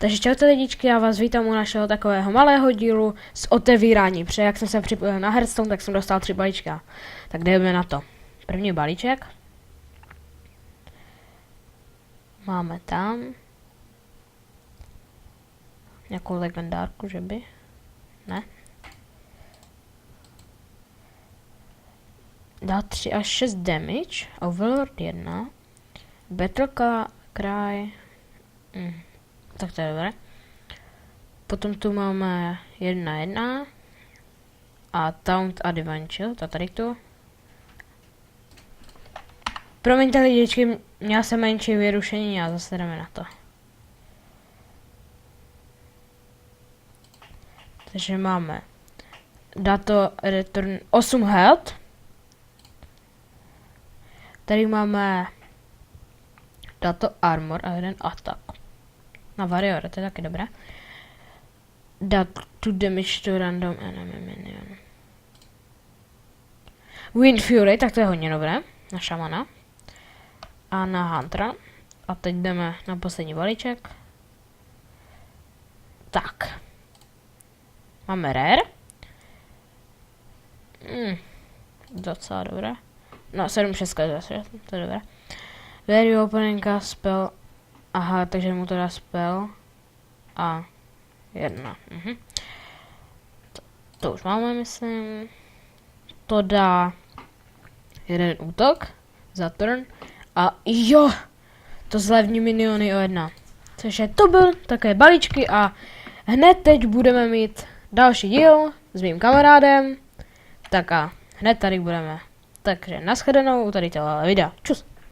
Takže čaute lidičky, já vás vítám u našeho takového malého dílu z otevírání, protože jak jsem se připojil na Hearthstone, tak jsem dostal 3 balíčka. Tak jdeme na to. První balíček. Máme tam nějakou legendárku, že by? Ne. Dá 3 až 6 damage, Overlord 1, Battle Cry, tak to je dobré. Potom tu máme 1-1 a Taunt a Divine Shield, a tady to. Promiňte lidičky, měl jsem menší vyrušení a zase jdeme na to. Takže máme Dato Return 8 health. Tady máme Dato Armor a 1 attack. Na Warrior, to je taky dobré. Dat to damage to random enemy minion. Wind Fury, tak to je hodně dobré. Na šamana. A na Huntera. A teď jdeme na poslední balíček. Tak. Máme Rare. Docela dobré. No, 7-6 zase, to je dobré. Very opening spell. Aha, takže mu to dá spell. A 1. To už máme, myslím. To dá 1 útok za turn. A jo! To zlevní miniony o 1. Takže to byl také balíčky a hned teď budeme mít další díl s mým kamarádem. Tak a hned tady budeme. Takže nashledanou u tady tohle videa. Čus!